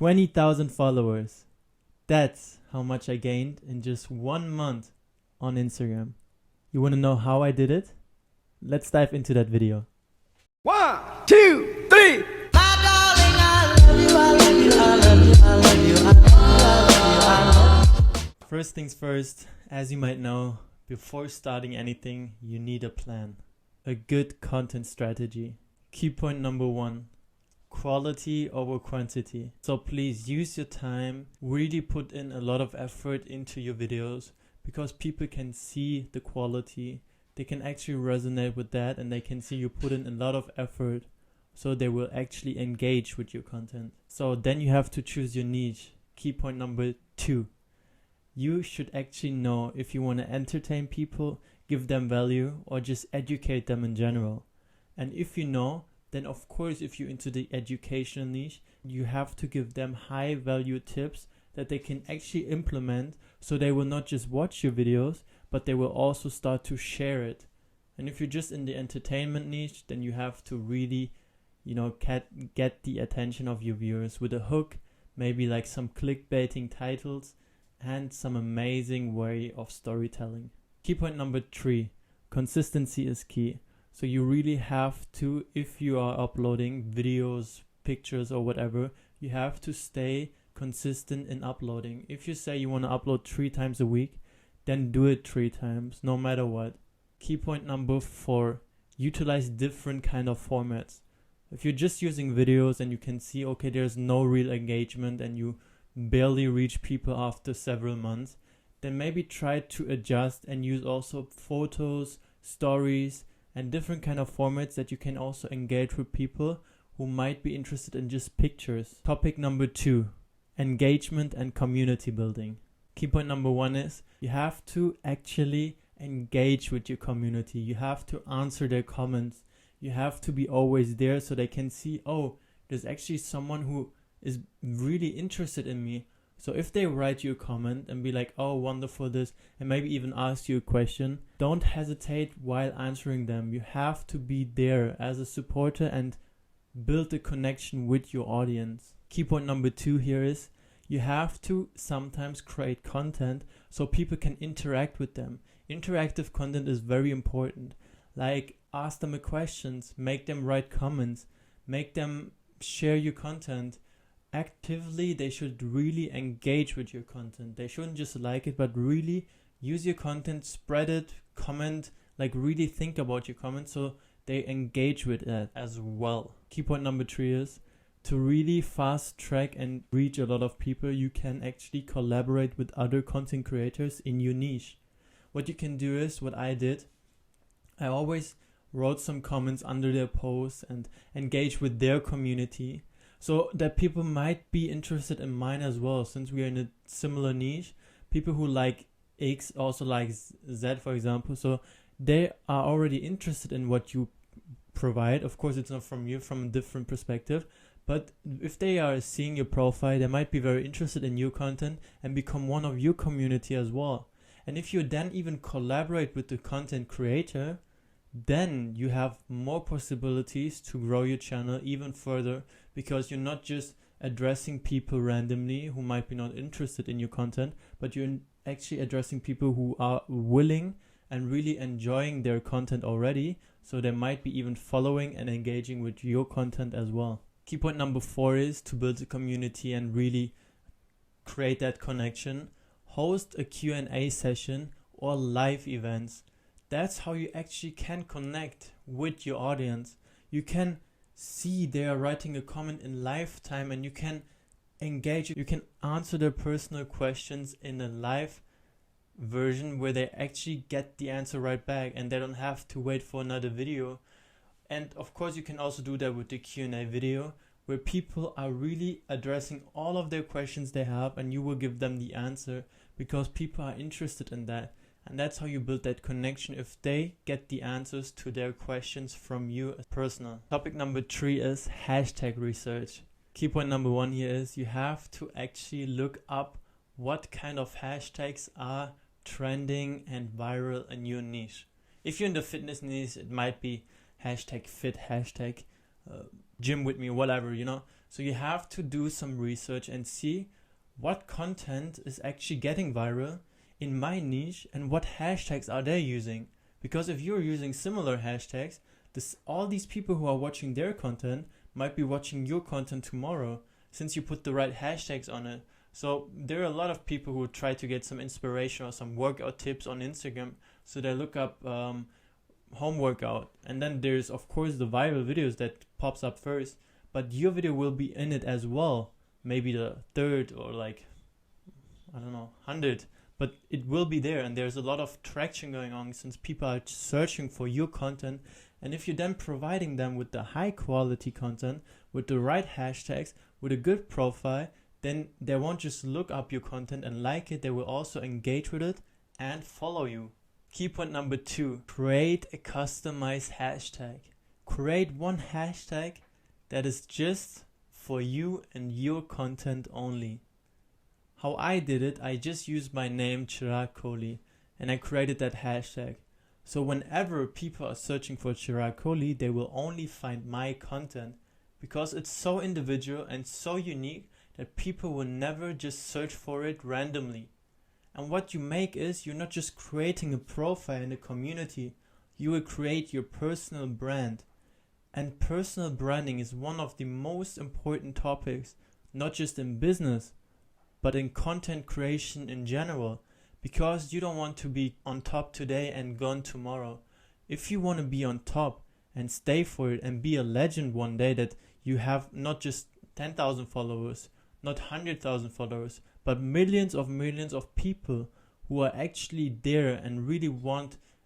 20,000 followers. That's how much I gained in just 1 month on Instagram. You want to know how I did it? Let's dive into that video. 1, 2, 3. First things first, as you might know, before starting anything, you need a plan. A good content strategy. Key point number 1, quality over quantity. So please use your time, really put in a lot of effort into your videos, because people can see the quality. They can actually resonate with that, and they can see you put in a lot of effort, so they will actually engage with your content. So then you have to choose your niche. Key point number 2. You should actually know if you want to entertain people, give them value, or just educate them in general. And if you know, then of course if you're into the educational niche, you have to give them high value tips that they can actually implement, so they will not just watch your videos, but they will also start to share it. And if you're just in the entertainment niche, then you have to really, get the attention of your viewers with a hook, maybe like some clickbaiting titles, and some amazing way of storytelling. Key point number 3, consistency is key. So you really have to, if you are uploading videos, pictures or whatever, you have to stay consistent in uploading. If you say you want to upload 3 times a week, then do it 3 times, no matter what. Key point number 4, utilize different kind of formats. If you're just using videos and you can see, okay, there's no real engagement and you barely reach people after several months, then maybe try to adjust and use also photos, stories, and different kind of formats that you can also engage with people who might be interested in just pictures. Topic number 2, engagement and community building. Key point number 1 is you have to actually engage with your community. You have to answer their comments. You have to be always there so they can see, oh, there's actually someone who is really interested in me. So if they write you a comment and be like, oh, wonderful this, and maybe even ask you a question, don't hesitate while answering them. You have to be there as a supporter and build a connection with your audience. Key point number 2 here is you have to sometimes create content so people can interact with them. Interactive content is very important. Like ask them a questions, make them write comments, make them share your content. Actively, they should really engage with your content. They shouldn't just like it, but really use your content, spread it, comment, like really think about your comments so they engage with that as well. Key point number 3 is to really fast track and reach a lot of people, you can actually collaborate with other content creators in your niche. What you can do is, what I did, I always wrote some comments under their posts and engage with their community, so that people might be interested in mine as well, since we are in a similar niche. People who like X also like Z, for example, so they are already interested in what you provide. Of course, it's not from you, from a different perspective, but if they are seeing your profile, they might be very interested in your content and become one of your community as well. And if you then even collaborate with the content creator, then you have more possibilities to grow your channel even further, because you're not just addressing people randomly who might be not interested in your content, but you're actually addressing people who are willing and really enjoying their content already, so they might be even following and engaging with your content as well. Key point number 4 is to build a community and really create that connection. Host a Q&A session or live events. That's how you actually can connect with your audience. You can see they are writing a comment in live time and you can engage. You can answer their personal questions in a live version where they actually get the answer right back and they don't have to wait for another video. And of course you can also do that with the Q&A video, where people are really addressing all of their questions they have and you will give them the answer because people are interested in that. And that's how you build that connection, if they get the answers to their questions from you as personal. Topic number 3 is hashtag research. Key point number 1 here is you have to actually look up what kind of hashtags are trending and viral in your niche. If you're in the fitness niche, it might be hashtag fit, hashtag gym with me, whatever, So you have to do some research and see what content is actually getting viral in my niche and what hashtags are they using. Because if you're using similar hashtags, all these people who are watching their content might be watching your content tomorrow, since you put the right hashtags on it. So there are a lot of people who try to get some inspiration or some workout tips on Instagram. So they look up home workout, and then there's of course the viral videos that pops up first, but your video will be in it as well. Maybe the third or like, I don't know, 100, but it will be there, and there's a lot of traction going on since people are searching for your content. And if you're then providing them with the high quality content, with the right hashtags, with a good profile, then they won't just look up your content and like it, they will also engage with it and follow you. Key point number 2, create a customized hashtag. Create one hashtag that is just for you and your content only. How I did it, I just used my name Chirag Kohli and I created that hashtag. So whenever people are searching for Chirag Kohli, they will only find my content, because it's so individual and so unique that people will never just search for it randomly. And what you make is, you're not just creating a profile in the community, you will create your personal brand. And personal branding is one of the most important topics, not just in business, but in content creation in general, because you don't want to be on top today and gone tomorrow. If you want to be on top and stay for it and be a legend one day, that you have not just 10,000 followers, not 100,000 followers, but millions of people who are actually there and really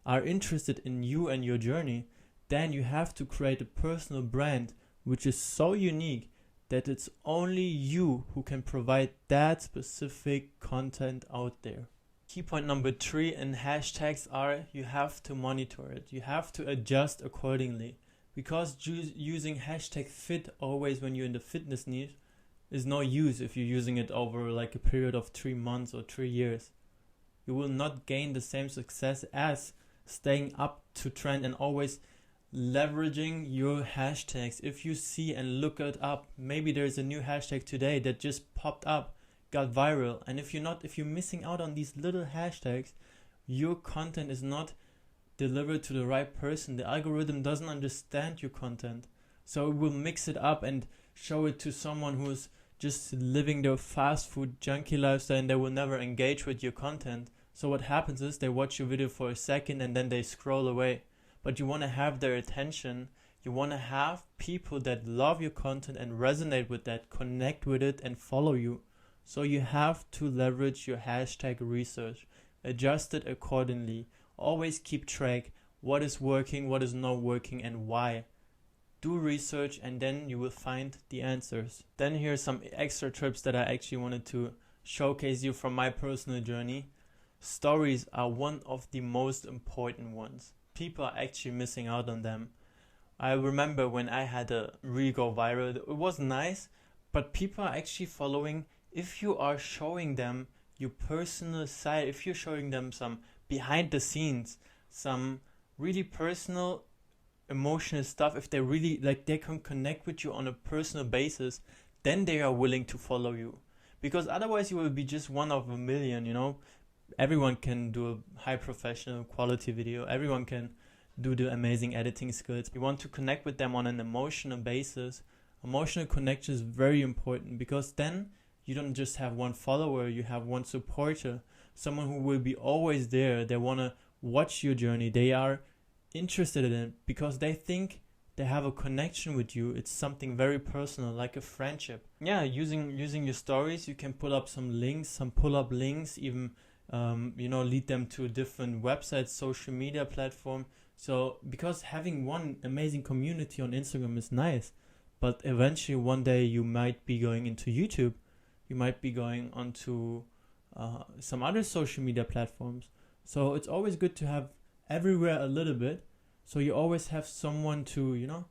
are interested in you and your journey, then you have to create a personal brand which is so unique that it's only you who can provide that specific content out there. Key point number 3 in hashtags are, you have to monitor it. You have to adjust accordingly, because using hashtag fit always when you're in the fitness niche is no use if you're using it over like a period of 3 months or 3 years. You will not gain the same success as staying up to trend and always leveraging your hashtags. If you see and look it up, maybe there's a new hashtag today that just popped up, got viral, and if you're missing out on these little hashtags, your content is not delivered to the right person. The algorithm doesn't understand your content, so it will mix it up and show it to someone who's just living their fast food junkie lifestyle, and they will never engage with your content. So what happens is, they watch your video for a second and then they scroll away. But you want to have their attention. You want to have people that love your content and resonate with that, connect with it and follow you. So you have to leverage your hashtag research, adjust it accordingly, always keep track what is working, what is not working, and why. Do research, and then you will find the answers. Then here's some extra tips that I actually wanted to showcase you from my personal journey. Stories are one of the most important ones. People are actually missing out on them. I remember when I had a reel go viral, it was nice, but people are actually following if you are showing them your personal side, if you're showing them some behind the scenes, some really personal emotional stuff, if they really they can connect with you on a personal basis, then they are willing to follow you. Because otherwise you will be just one of a million. Everyone can do a high professional quality video, everyone can do the amazing editing skills. You want to connect with them on an emotional basis. Emotional connection is very important, because then you don't just have one follower, you have one supporter, someone who will be always there. They want to watch your journey, they are interested in it because they think they have a connection with you. It's something very personal, like a friendship. Yeah, using your stories, you can put up some links, some pull-up links, even lead them to different websites, social media platform. So because having one amazing community on Instagram is nice, but eventually one day you might be going into YouTube, you might be going onto some other social media platforms. So it's always good to have everywhere a little bit, so you always have someone to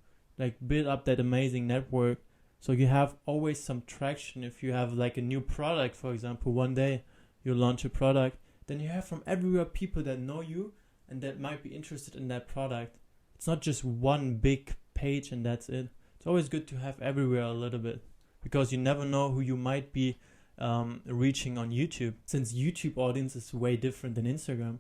build up that amazing network, so you have always some traction. If you have like a new product, for example, one day you launch a product, then you have from everywhere people that know you and that might be interested in that product. It's not just one big page and that's it. It's always good to have everywhere a little bit. because you never know who you might be reaching on YouTube, since YouTube audience is way different than Instagram.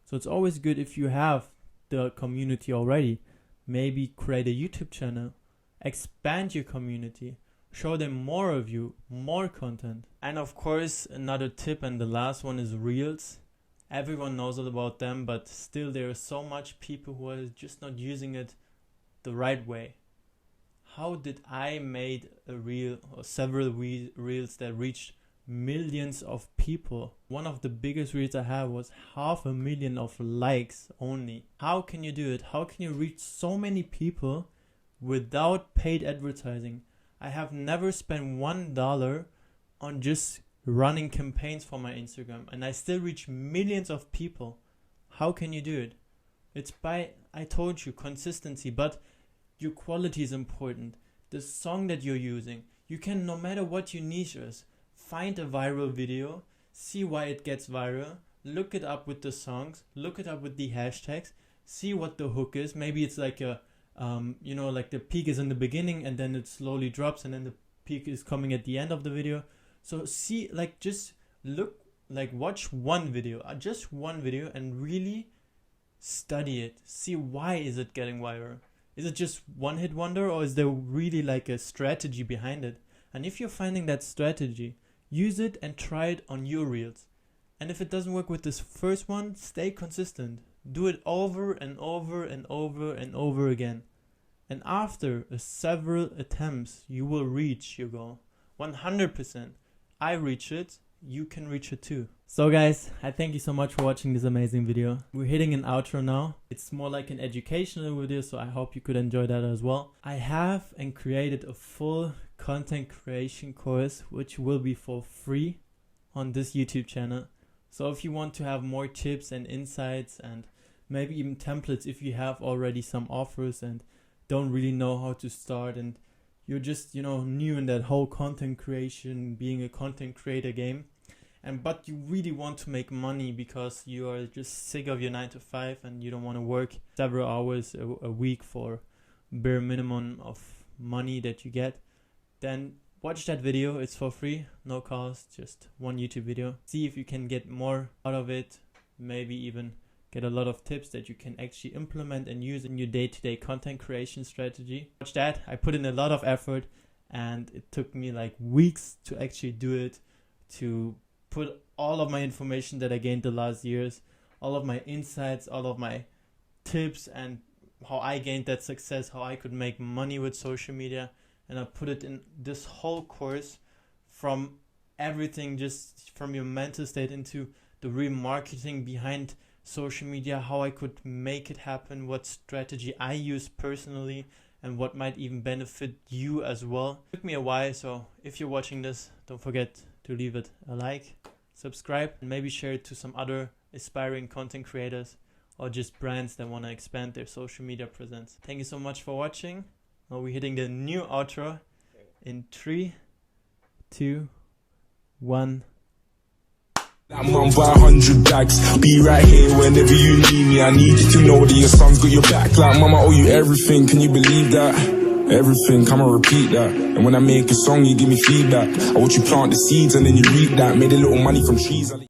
So it's always good if you have the community already. Maybe create a YouTube channel, expand your community, show them more of you, more content. And of course, another tip, and the last one, is Reels. Everyone knows about them, but still there are so much people who are just not using it the right way. How did I made a reel or several reels that reached millions of people? One of the biggest reels I have was 500,000 of likes only. How can you do it? How can you reach so many people without paid advertising? I have never spent $1 on just running campaigns for my Instagram, and I still reach millions of people. How can you do it? It's by, I told you, consistency, but your quality is important. The song that you're using, you can, no matter what your niche is, find a viral video, see why it gets viral, look it up with the songs, look it up with the hashtags, see what the hook is. Maybe it's like a, like the peak is in the beginning and then it slowly drops and then the peak is coming at the end of the video. So see, like, just look, like, watch one video, just one video, and really study it. See, why is it getting viral? Is it just one hit wonder, or is there really like a strategy behind it? And if you're finding that strategy, use it and try it on your reels. And if it doesn't work with this first one, stay consistent. Do it over and over and over and over again. And after several attempts, you will reach your goal. 100%. I reach it, you can reach it too. So guys, I thank you so much for watching this amazing video. We're hitting an outro now. It's more like an educational video, so I hope you could enjoy that as well. I have and created a full content creation course, which will be for free on this YouTube channel. So if you want to have more tips and insights, and maybe even templates if you have already some offers and don't really know how to start, and you're just, new in that whole content creation, being a content creator game, but you really want to make money because you are just sick of your 9 to 5 and you don't want to work several hours a week for bare minimum of money that you get, then watch that video. It's for free, no cost, just one YouTube video. See if you can get more out of it, maybe even get a lot of tips that you can actually implement and use in your day-to-day content creation strategy. Watch that. I put in a lot of effort and it took me like weeks to actually do it, to put all of my information that I gained the last years, all of my insights, all of my tips, and how I gained that success, how I could make money with social media. And I put it in this whole course, from everything, just from your mental state into the real marketing behind social media, how I could make it happen, what strategy I use personally, and what might even benefit you as well. It took me a while, so if you're watching this, don't forget to leave it a like, subscribe, and maybe share it to some other aspiring content creators or just brands that want to expand their social media presence. Thank you so much for watching. Now we're hitting the new outro in 3, 2, 1. I'm on by 100 bags. Be right here whenever you need me. I need you to know that your son's got your back. Like, mama, owe you everything. Can you believe that? Everything, come on, repeat that. And when I make a song, you give me feedback. I watch you plant the seeds and then you reap that. Made a little money from trees.